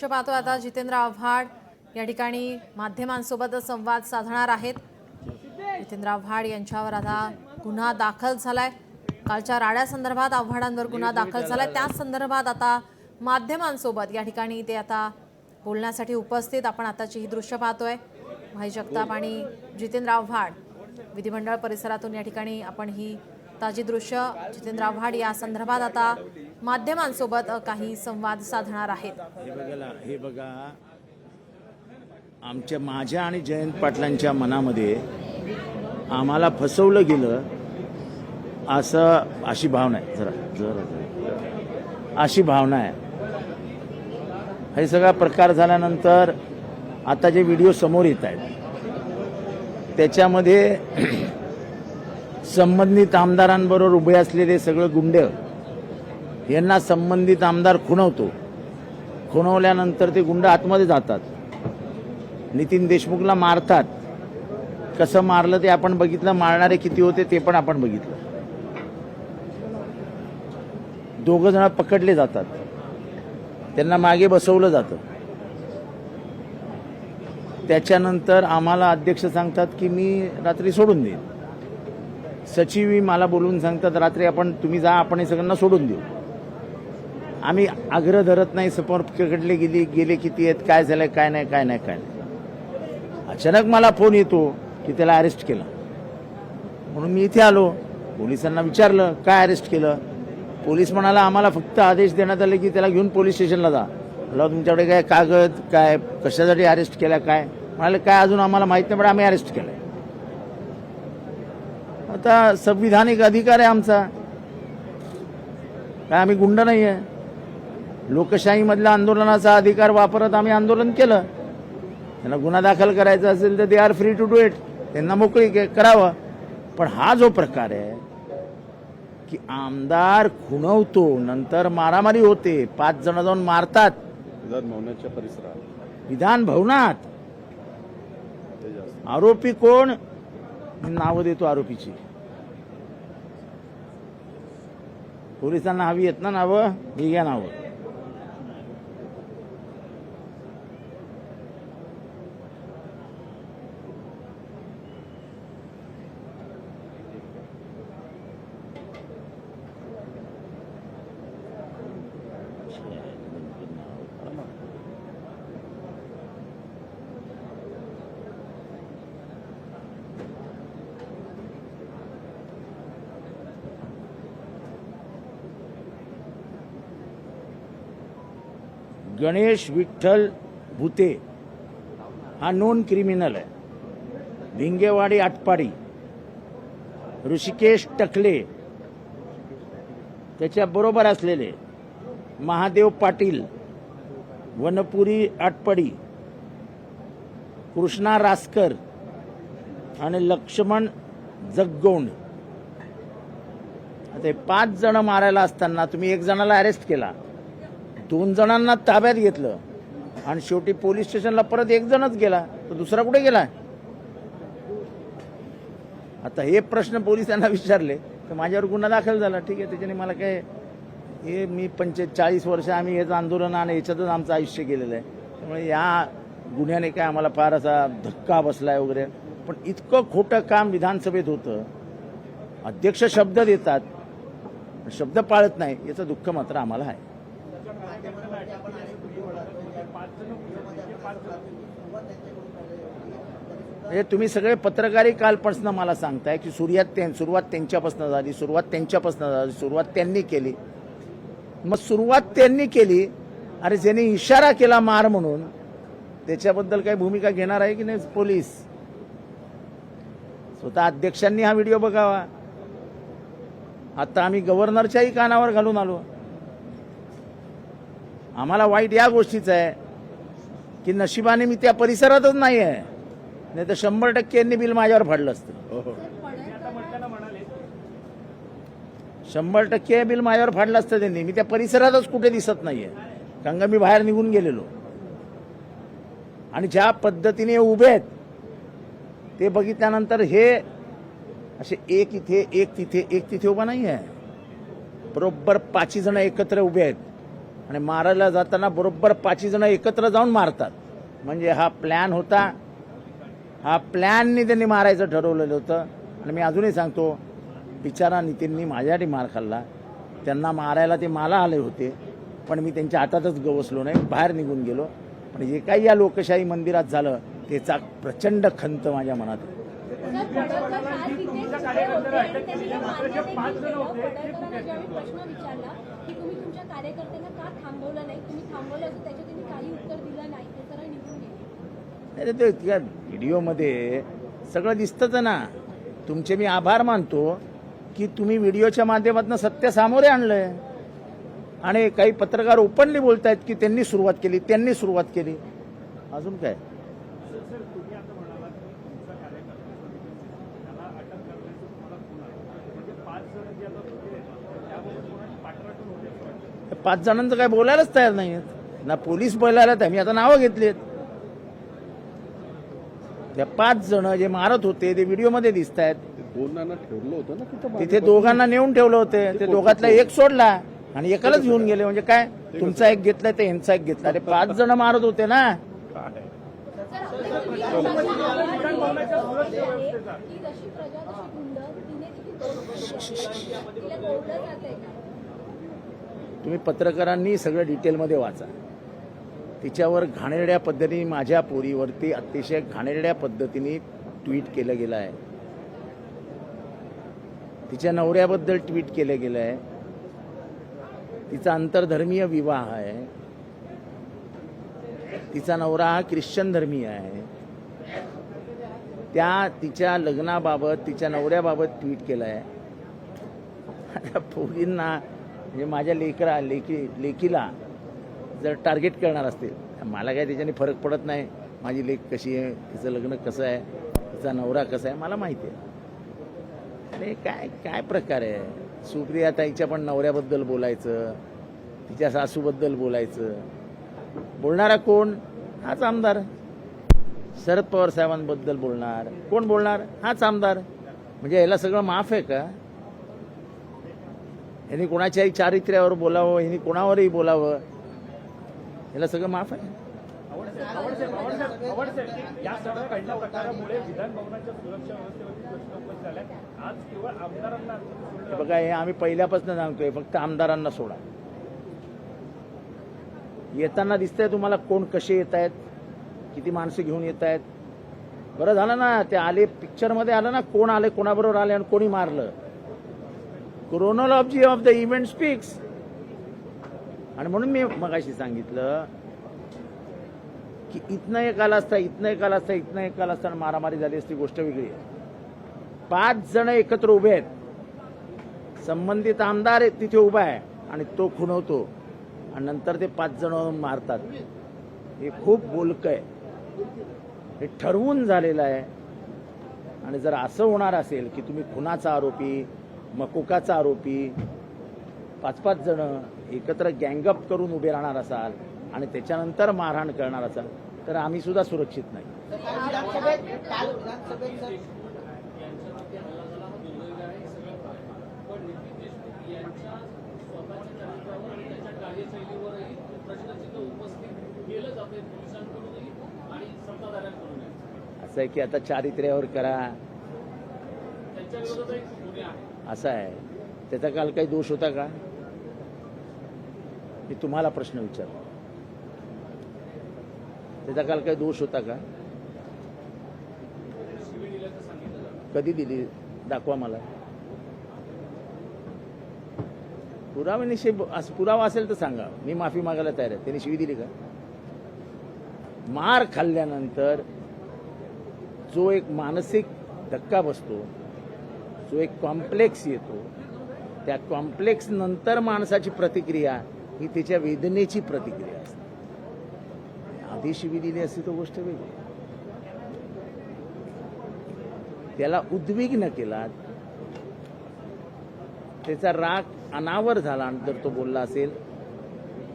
दृश्य पाहतोय आता जितेंद्र आव्हाड या ठिकाणी माध्यमांसोबत संवाद साधणार आहेत। जितेंद्र आव्हाड यांच्यावर आता गुन्हा दाखल झालाय। कालच्या राड्यासंदर्भात आव्हाडांवर गुन्हा दाखल झालाय, त्याच संदर्भात आता माध्यमांसोबत या ठिकाणी ते आता बोलण्यासाठी उपस्थित। आपण आताची ही दृश्य पाहतोय, भाई जगताप आणि जितेंद्र आव्हाड विधिमंडळ परिसरातून या ठिकाणी आपण ही ताजी दृश्य। जितेंद्र आव्हाड या संदर्भात आता माध्यमांसोबत काही संवाद साधणार आहेत। हे बघा आमच्या माझ्या आणि जयंत पाटलांच्या मनामध्ये आम्हाला फसवलं गेलं अशी भावना आहे। जरा अशी भावना आहे। हे सगळा प्रकार झाल्यानंतर आता जे व्हिडिओ समोर येत आहेत त्याच्यामध्ये संबंधित आमदारांबरोबर उभे असलेले सगळे गुंड यांना संबंधित आमदार खुणवतो। खुणवल्यानंतर ते गुंड आतमध्ये जातात, नितीन देशमुखला मारतात। कसं मारलं ते आपण बघितलं, मारणारे किती होते ते पण आपण बघितलं। दोघं जण पकडले जातात, त्यांना मागे बसवलं जातं। त्याच्यानंतर आम्हाला अध्यक्ष सांगतात की मी रात्री सोडून देईन। सचिव मला बोलून सांगतात रात्री तुम्ही जा, आपण हे सगळ्यांना सोडून देऊ। आम्ही आग्रह धरत नाही, समोर पकडले गेले किती आहेत, काय झालंय, काय नाही। अचानक मला फोन येतो की त्याला अरेस्ट केलं, म्हणून मी इथे आलो। पोलिसांना विचारलं काय अरेस्ट केलं। पोलीस म्हणाला आम्हाला फक्त आदेश देण्यात आले की त्याला घेऊन पोलीस स्टेशनला जा। म्हटलं तुमच्याकडे काय कागद, काय कशासाठी अरेस्ट केला, काय म्हणाले काय अजून आम्हाला माहित नाही, पण आम्ही अरेस्ट केलंय। आता संविधानिक अधिकार आहे आमचा, काय आम्ही गुंड नाही आहे। लोकशाहीमधल्या आंदोलनाचा अधिकार वापरत आम्ही आंदोलन केलं। त्यांना गुन्हा दाखल करायचा असेल तर they are free to do it, त्यांना मोकळी करावं। पण हा जो प्रकार आहे की आमदार खुणवतो, नंतर मारामारी होते, 5 जण जाऊन मारतात विधान भवनात। आरोपी कोण, नावं देतो आरोपीची। पोलिसांना हवी आहेत ना नावं, ही घ्या नावं। गणेश विठ्ठल भूते हा नोन क्रिमिनल आहे। भिंगेवाडी आटपाडी, ऋषिकेश टकले, त्याच्या बरोबर असलेले महादेव पाटील, वनपुरी आटपाडी, कृष्णा रासकर आणि लक्ष्मण जगगोंड, आता 5 जण मारायला असताना तुम्ही 1 जणाला अरेस्ट केला, 2 जणांना ताब्यात घेतलं आणि शेवटी पोलीस स्टेशनला परत 1 जणच गेला, तर दुसरा कुठे गेला। आता हे प्रश्न पोलिसांना विचारले तर माझ्यावर गुन्हा दाखल झाला। ठीक आहे, त्याच्याने मला काय, हे मी 45 वर्ष आम्ही हेच आंदोलन आणि याच्यातच आमचं आयुष्य गेलेलं आहे, त्यामुळे या गुन्ह्याने काय आम्हाला फार असा धक्का बसलाय वगैरे। पण इतकं खोटं काम विधानसभेत होतं, अध्यक्ष शब्द देतात, शब्द पाळत नाही, याचं दुःख मात्र आम्हाला आहे। हे तुम्ही सगळे पत्रकारी कालपासून मला सांगताय की सुरुवात त्यांच्यापासून झाली, सुरुवात त्यांनी केली। मग सुरुवात त्यांनी केली, अरे ज्यांनी इशारा केला मार म्हणून, त्याच्याबद्दल काही भूमिका घेणार आहे की नाही पोलीस? स्वतः अध्यक्षांनी हा व्हिडिओ बघावा। आता आम्ही गव्हर्नरच्याही कानावर घालून आलो। आम्हाला वाईट या गोष्टीचं आहे की नशिबाने मी त्या परिसरातच नाही आहे, नाही तर 100% यांनी बिल माझ्यावर फाडलं असतं। 100% बिल माझ्यावर फाडलं असतं त्यांनी। मी त्या परिसरातच कुठे दिसत नाहीये, कारण का मी बाहेर निघून गेलेलो। आणि ज्या पद्धतीने उभे आहेत ते बघितल्यानंतर हे असे एक इथे एक तिथे उभा नाही आहे, बरोबर 5 जण एकत्र उभे आहेत आणि मारायला जाताना बरोबर 5 जण एकत्र जाऊन मारतात. म्हणजे हा प्लॅन होता, हा प्लॅननी त्यांनी मारायचं ठरवलेलं होतं. आणि मी अजूनही सांगतो, बिचारा नितीननी माझ्यासाठी मार खाल्ला. त्यांना मारायला ते मला आले होते, पण मी त्यांच्या हातातच गवसलो नाही, बाहेर निघून गेलो. पण जे काही या लोकशाही मंदिरात झालं त्याचा प्रचंड खंत माझ्या मनात आहे. अरे ते त्या व्हिडिओमध्ये सगळं दिसतंच ना. तुमचे मी आभार मानतो की तुम्ही व्हिडिओच्या माध्यमातून सत्य सामोरे आणलंय. आणि काही पत्रकार ओपनली बोलतायत की त्यांनी सुरुवात केली. अजून काय? तुम्ही आता म्हणालात तुमचा कार्यकर्ता त्याला अटक करण्याचं तुम्हाला खून आहे, म्हणजे 5 जण जे आता होते त्याबाबत कोणाची पाठराखण होते? 5 जणांचं काय बोलायलाच तयार नाहीत ना. पोलीस बोलायला तर मी आता नावं घेतलीत. त्या 5 जण जे मारत होते ते व्हिडिओमध्ये दिसत आहेत. दोघांना ठेवलं होतं ना तिथं. तिथे दोघांना नेऊन ठेवलं होते. ते दोघातला एक सोडला आणि एकालाच घेऊन गेले. म्हणजे काय, तुमचा एक घेतलाय ते ह्यांचा एक घेतला. अरे 5 जण मारत होते ना. तुम्ही पत्रकारांनी सगळं डिटेलमध्ये वाचा. तिच्यावर घाणेरड्या पद्धतीने माझ्या पोरीवरती अतिशय घाणेरड्या पद्धतीने ट्विट केलं गेलं आहे. तिच्या नवऱ्याबद्दल ट्विट केलं गेलं आहे. तिचा आंतरधर्मीय विवाह आहे. तिचा नवरा हा ख्रिश्चन धर्मीय आहे. त्या तिच्या लग्नाबाबत तिच्या नवऱ्याबाबत ट्विट केलं आहे. आता पोरींना म्हणजे माझ्या लेकीला जर टार्गेट करणार असतील, मला काय त्याच्याने फरक पडत नाही. माझी लेक कशी आहे, तिचं लग्न कसं आहे, तिचा नवरा कसा आहे मला माहिती आहे. अरे काय काय प्रकार आहे. सुप्रियाताईच्या पण नवऱ्याबद्दल बोलायचं, तिच्या सासूबद्दल बोलायचं. बोलणारा कोण? हाच आमदार. शरद पवार साहेबांबद्दल बोलणार कोण? बोलणार हाच आमदार. म्हणजे याला सगळं माफ आहे का? ह्यांनी कोणाच्याही चारित्र्यावर बोलावं, ह्यांनी कोणावरही बोलावं, याला सगळं माफ आहे. या सगळ्या घडल्या प्रकारामुळे विधान भवनाच्या सुरक्षा व्यवस्थेवरती प्रश्न उपस्थित झाले. आज केवळ आमदारांना हे बघा, हे आम्ही पहिल्यापासून सांगतोय, फक्त आमदारांना सोडा. येताना दिसतंय तुम्हाला कोण कसे येत आहेत, किती माणसं घेऊन येत आहेत. बरं झालं ना ते आले, पिक्चरमध्ये आलं ना कोण आले, कोणाबरोबर आले आणि कोणी मारलं. Chronology of the event speaks. आणि म्हणून मी मगाशी सांगितलं की इथनं एक आला असता, इथनं एक आला असता, इथनं एक आला असता, मारामारी झाली असती, गोष्ट वेगळी आहे. 5 जण एकत्र उभे आहेत. संबंधित आमदार तिथे उभा आहे आणि तो खुणवतो आणि नंतर ते 5 जण मारतात. हे खूप बोलकं आहे. हे ठरवून झालेलं आहे. आणि जर असं होणार असेल की तुम्ही खुनाचा आरोपी, मकोकाचा आरोपी 5-5 जण एकत्र गँगअप करून उभे राहणार असाल आणि त्याच्यानंतर मारहाण करणार असाल तर आम्ही सुद्धा सुरक्षित नाही. असं आहे की आता चारित्र्यावर करा असं आहे. त्याचा काल काही दोष होता का? मी तुम्हाला प्रश्न विचारतो. त्याचा काल काही दोष होता का? कधी दिली? दाखवा मला. पुरावा असेल तर सांगा, मी माफी मागायला तयार आहे. त्यांनी शिवी दिली का? मार खाल्ल्यानंतर जो एक मानसिक धक्का बसतो, जो एक कॉम्प्लेक्स येतो, त्या कॉम्प्लेक्स नंतर माणसाची प्रतिक्रिया ही त्याच्या वेदनेची प्रतिक्रिया असते. आधी शिवी दिली असती तो गोष्ट वेगळी. त्याला उद्विग्न केला, त्याचा राग अनावर झाला आणि जर तो बोलला असेल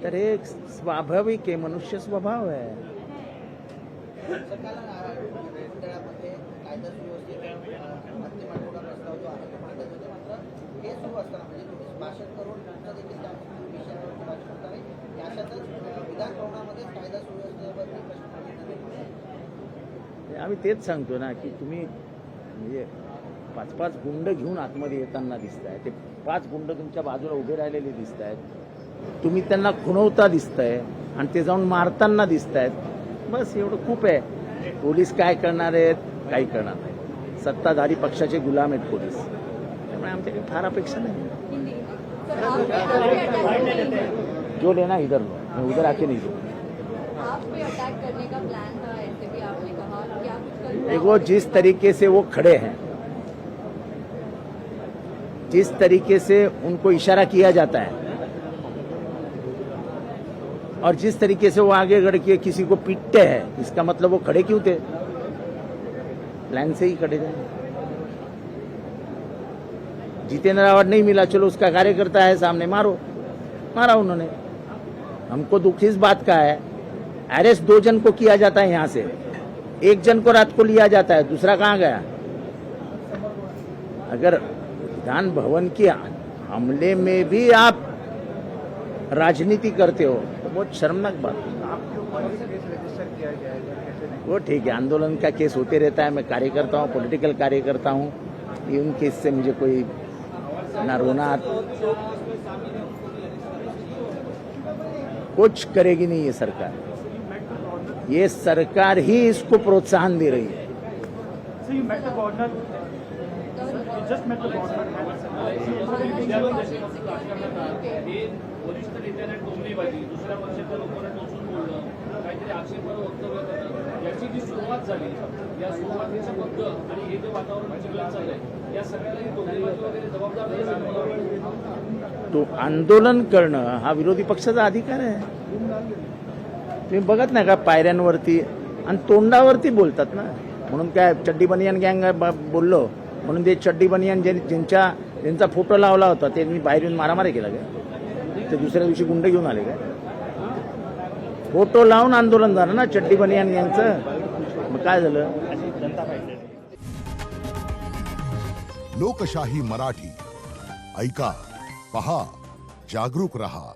तर हे एक स्वाभाविक आहे, मनुष्य स्वभाव आहे. आम्ही तेच सांगतो ना की तुम्ही म्हणजे 5-5 गुंड घेऊन आतमध्ये येताना दिसताय, ते 5 गुंड तुमच्या बाजूला उभे राहिलेले दिसत आहेत, तुम्ही त्यांना खुणवता दिसताय आणि ते जाऊन मारताना दिसत आहेत. बस एवढं खूप आहे. पोलीस काय करणार आहेत, काही करणार नाही. सत्ताधारी पक्षाचे गुलाम आहेत पोलीस, त्यामुळे आमच्याकडे फार अपेक्षा नाही. जो लेना इधर लो, मैं उधर आके नहीं दूंगा. आप पे अटैक करने का प्लान था, ऐसे भी आपने कहा क्या कुछ कर देखो, जिस तरीके से वो खड़े हैं, जिस तरीके से उनको इशारा किया जाता है और जिस तरीके से वो आगे बढ़ के किसी को पीटते हैं, इसका मतलब वो खड़े क्यों थे? प्लान से ही खड़े थे. जितेंद्र आवाड नहीं मिला, चलो उसका कार्यकर्ता है सामने, मारो. मारा उन्होंने. हमको दुख इस बात का है, अरेस्ट 2 जन को किया जाता है यहां से, 1 जन को रात को लिया जाता है, दूसरा कहां गया? अगर विधान भवन के हमले में भी आप राजनीति करते हो तो बहुत शर्मनाक बात है. वो ठीक है, आंदोलन का केस होते रहता है. मैं कार्यकर्ता हूँ, पॉलिटिकल कार्यकर्ता हूँ. ये उन केस से मुझे कोई ना रोना, कुछ करेगी नहीं ये सरकार. ये सरकार ही इसको प्रोत्साहन दे रही है. So you met the governor. You just met the governor. वरिष्ठ नेत्याने टोमणेबाजी, दुसऱ्या पक्षाच्या लोकांना टोचून बोलणं, काहीतरी आक्षेपार्ह वक्तव्य करणं, याची जी सुरुवात झाली, या सुरुवातीच्या बद्दल आणि हे जे वातावरण चिघळत चाललंय, या सगळ्याला ही टोमणेबाजी वगैरे जबाबदार नाही सांगतो. तो आंदोलन करणं हा विरोधी पक्षाचा अधिकार आहे. तुम्ही बघत नाही का पायऱ्यांवरती आणि तोंडावरती बोलतात ना. म्हणून काय चड्डी बनियान गँग बोललो म्हणून ते चड्डी बनियान ज्यांचा फोटो लावला होता त्यांनी बाहेर येऊन मारामारी केला काय? ते दुसऱ्या दिवशी गुंड घेऊन आले काय? फोटो लावून आंदोलन झालं ना चड्डी बनियान गँगचं. मग काय झालं? लोकशाही मराठी ऐका, पहा, जागरूक रहा.